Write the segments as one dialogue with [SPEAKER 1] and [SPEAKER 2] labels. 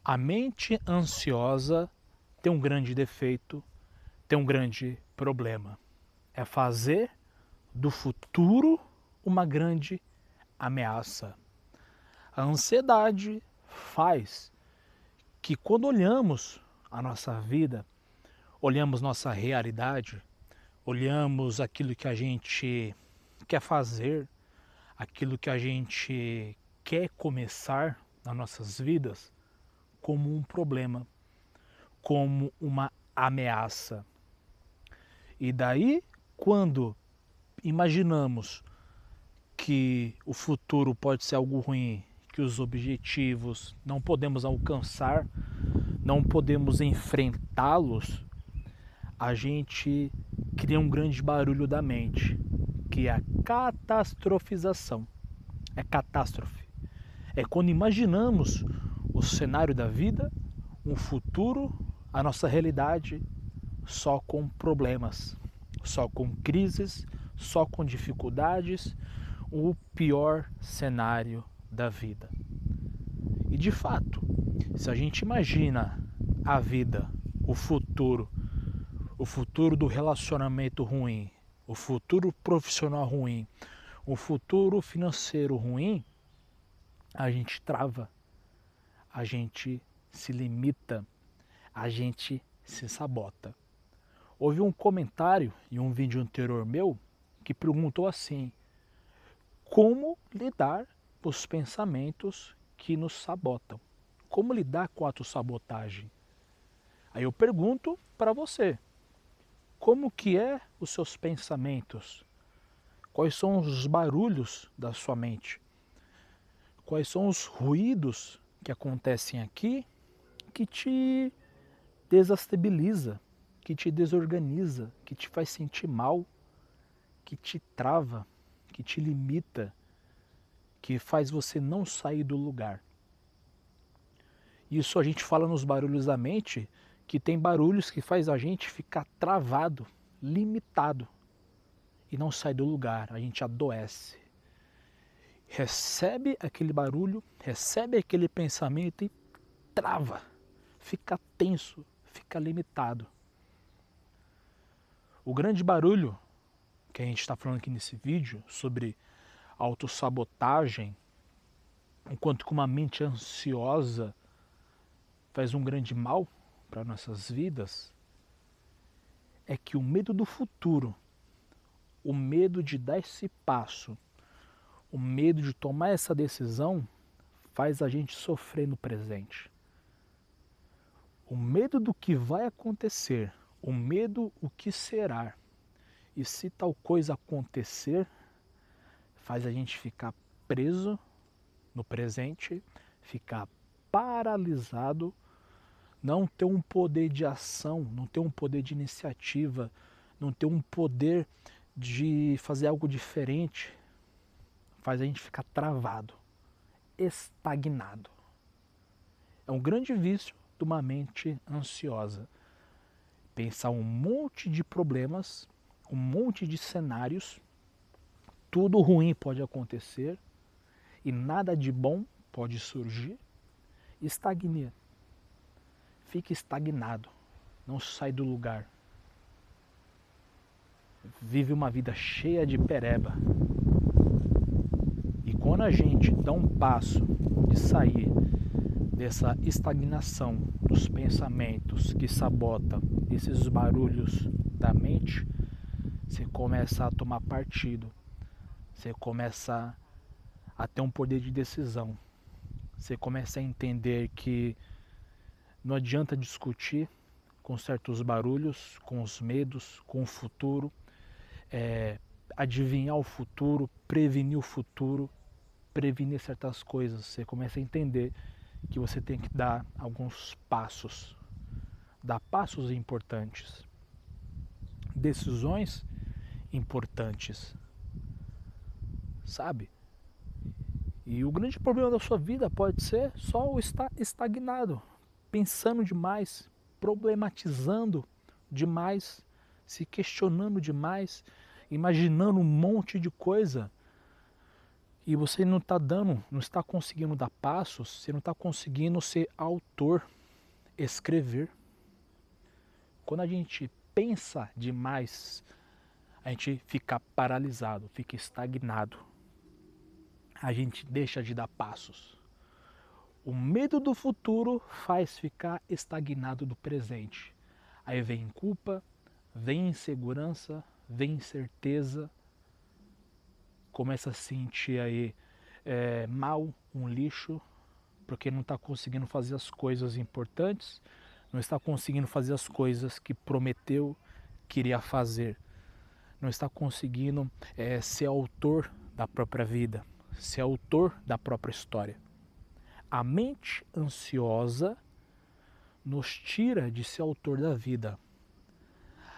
[SPEAKER 1] A mente ansiosa tem um grande defeito, tem um grande problema. É fazer do futuro uma grande ameaça. A ansiedade faz que quando olhamos a nossa vida, olhamos nossa realidade, olhamos aquilo que a gente quer fazer, aquilo que a gente quer começar nas nossas vidas como um problema, como uma ameaça. E daí, quando imaginamos que o futuro pode ser algo ruim, que os objetivos não podemos alcançar, não podemos enfrentá-los, a gente cria um grande barulho da mente, que é a catastrofização. É catástrofe. É quando imaginamos o cenário da vida, um futuro, a nossa realidade, só com problemas, só com crises, só com dificuldades, o pior cenário da vida. E de fato, se a gente imagina a vida, o futuro do relacionamento ruim, o futuro profissional ruim, o futuro financeiro ruim, a gente trava, a gente se limita, a gente se sabota. Houve um comentário em um vídeo anterior meu que perguntou assim: como lidar com os pensamentos que nos sabotam? Como lidar com a autossabotagem? Aí eu pergunto para você, como que é os seus pensamentos? Quais são os barulhos da sua mente? Quais são os ruídos que acontecem aqui que te desestabiliza, que te desorganiza, que te faz sentir mal, que te trava, que te limita, que faz você não sair do lugar? Isso a gente fala nos barulhos da mente, que tem barulhos que faz a gente ficar travado, limitado e não sai do lugar, a gente adoece. Recebe aquele barulho, recebe aquele pensamento e trava, fica tenso, fica limitado. O grande barulho que a gente está falando aqui nesse vídeo sobre autossabotagem, enquanto que uma mente ansiosa faz um grande mal para nossas vidas, é que o medo do futuro, o medo de dar esse passo, o medo de tomar essa decisão faz a gente sofrer no presente. O medo do que vai acontecer, o medo o que será, e se tal coisa acontecer, faz a gente ficar preso no presente, ficar paralisado, não ter um poder de ação, não ter um poder de iniciativa, não ter um poder de fazer algo diferente, faz a gente ficar travado, estagnado. É um grande vício de uma mente ansiosa. Pensar um monte de problemas, um monte de cenários, tudo ruim pode acontecer e nada de bom pode surgir. Estagna. Fica estagnado, não sai do lugar. Vive uma vida cheia de pereba. E quando a gente dá um passo de sair dessa estagnação dos pensamentos que sabota esses barulhos da mente, você começa a tomar partido, você começa a ter um poder de decisão, você começa a entender que não adianta discutir com certos barulhos, com os medos, com o futuro, adivinhar o futuro, prevenir o futuro, prevenir certas coisas. Você começa a entender que você tem que dar alguns passos, dar passos importantes, decisões importantes, sabe? E o grande problema da sua vida pode ser só o estar estagnado, pensando demais, problematizando demais, se questionando demais, imaginando um monte de coisa E você não está conseguindo dar passos, você não está conseguindo ser autor, escrever. Quando a gente pensa demais, a gente fica paralisado, fica estagnado. A gente deixa de dar passos. O medo do futuro faz ficar estagnado do presente. Aí vem culpa, vem insegurança, vem incerteza, começa a sentir aí mal, um lixo, porque não está conseguindo fazer as coisas importantes, não está conseguindo fazer as coisas que prometeu que iria fazer, não está conseguindo ser autor da própria vida, ser autor da própria história. A mente ansiosa nos tira de ser autor da vida.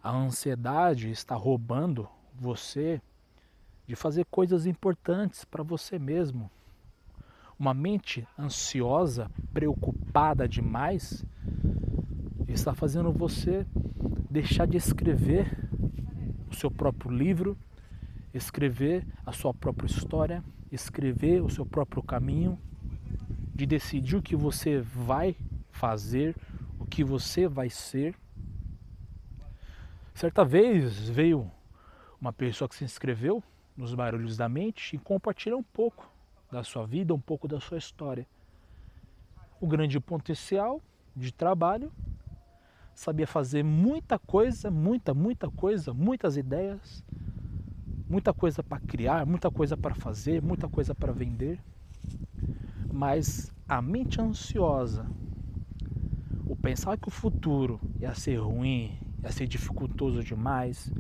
[SPEAKER 1] A ansiedade está roubando você de fazer coisas importantes para você mesmo. Uma mente ansiosa, preocupada demais, está fazendo você deixar de escrever o seu próprio livro, escrever a sua própria história, escrever o seu próprio caminho, de decidir o que você vai fazer, o que você vai ser. Certa vez veio uma pessoa que se inscreveu nos Barulhos da Mente e compartilhou um pouco da sua vida, um pouco da sua história. O grande potencial de trabalho, sabia fazer muita coisa, muita coisa, muitas ideias, muita coisa para criar, muita coisa para fazer, muita coisa para vender. Mas a mente ansiosa, o pensar que o futuro ia ser ruim, ia ser dificultoso demais,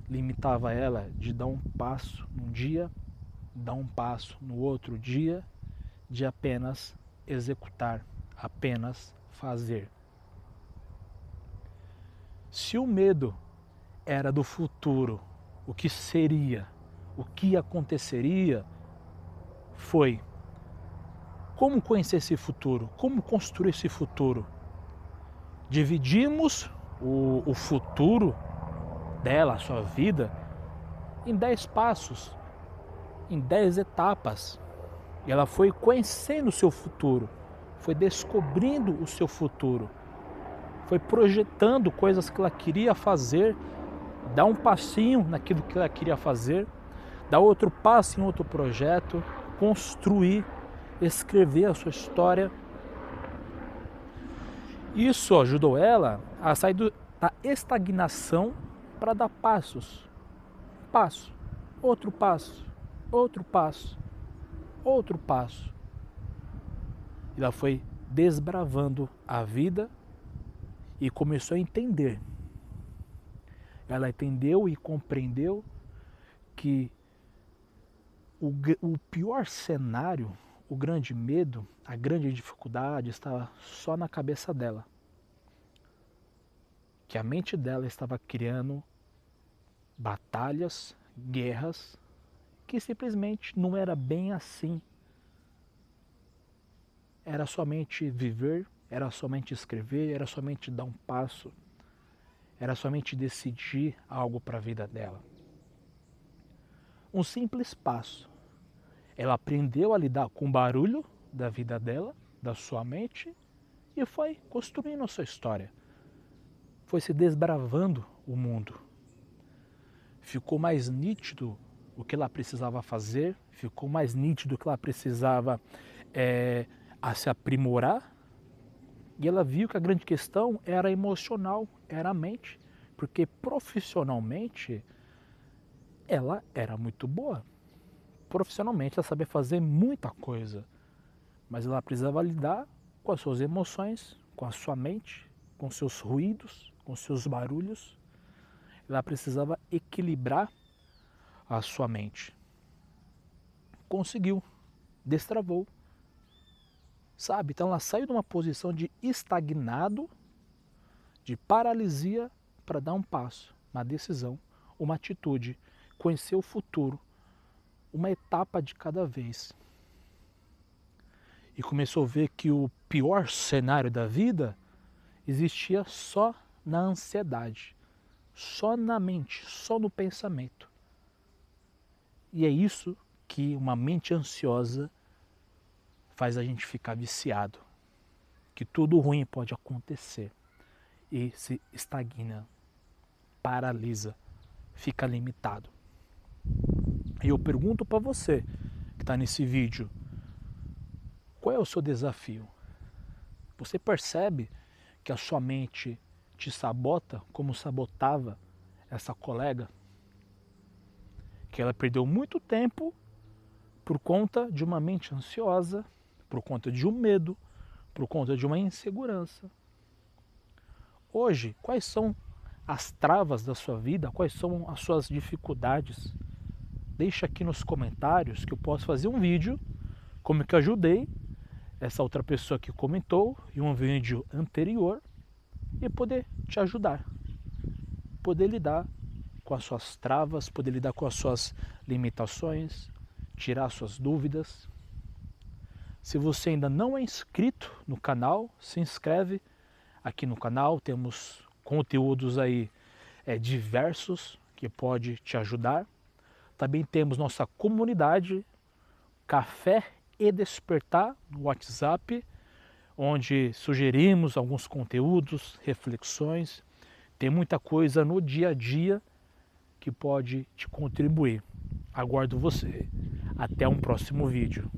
[SPEAKER 1] limitava ela de dar um passo num dia, dar um passo no outro dia, de apenas executar, apenas fazer. Se o medo era do futuro, o que seria, o que aconteceria, foi como conhecer esse futuro, como construir esse futuro. Dividimos o futuro dela, a sua vida, em 10 passos, em 10 etapas. E ela foi conhecendo o seu futuro, foi descobrindo o seu futuro, foi projetando coisas que ela queria fazer, dar um passinho naquilo que ela queria fazer, dar outro passo em outro projeto, construir, escrever a sua história. Isso ajudou ela a sair da estagnação para dar passos. Passo, outro passo, outro passo, outro passo. E ela foi desbravando a vida e começou a entender. Ela entendeu e compreendeu que o pior cenário, o grande medo, a grande dificuldade estava só na cabeça dela. Que a mente dela estava criando batalhas, guerras, que simplesmente não era bem assim. Era somente viver, era somente escrever, era somente dar um passo, era somente decidir algo para a vida dela. Um simples passo. Ela aprendeu a lidar com o barulho da vida dela, da sua mente, e foi construindo a sua história. Foi se desbravando o mundo. Ficou mais nítido o que ela precisava fazer, ficou mais nítido o que ela precisava a se aprimorar. E ela viu que a grande questão era emocional, era a mente, porque profissionalmente ela era muito boa. Profissionalmente ela sabia fazer muita coisa, mas ela precisava lidar com as suas emoções, com a sua mente, com seus ruídos, com seus barulhos. Ela precisava equilibrar a sua mente. Conseguiu, destravou. Sabe? Então ela saiu de uma posição de estagnado, de paralisia, para dar um passo, uma decisão, uma atitude, conhecer o futuro, uma etapa de cada vez. E começou a ver que o pior cenário da vida existia só na ansiedade, só na mente, só no pensamento. E é isso que uma mente ansiosa faz a gente ficar viciado, que tudo ruim pode acontecer e se estagna, paralisa, fica limitado. E eu pergunto para você que está nesse vídeo, qual é o seu desafio? Você percebe que a sua mente te sabota como sabotava essa colega? Que ela perdeu muito tempo por conta de uma mente ansiosa, por conta de um medo, por conta de uma insegurança. Hoje, quais são as travas da sua vida? Quais são as suas dificuldades? Deixa aqui nos comentários que eu posso fazer um vídeo como que eu ajudei essa outra pessoa que comentou em um vídeo anterior e poder te ajudar, poder lidar com as suas travas, poder lidar com as suas limitações, tirar suas dúvidas. Se você ainda não é inscrito no canal, se inscreve aqui no canal, temos conteúdos aí diversos que pode te ajudar. Também temos nossa comunidade Café e Despertar no WhatsApp, onde sugerimos alguns conteúdos, reflexões. Tem muita coisa no dia a dia que pode te contribuir. Aguardo você. Até um próximo vídeo.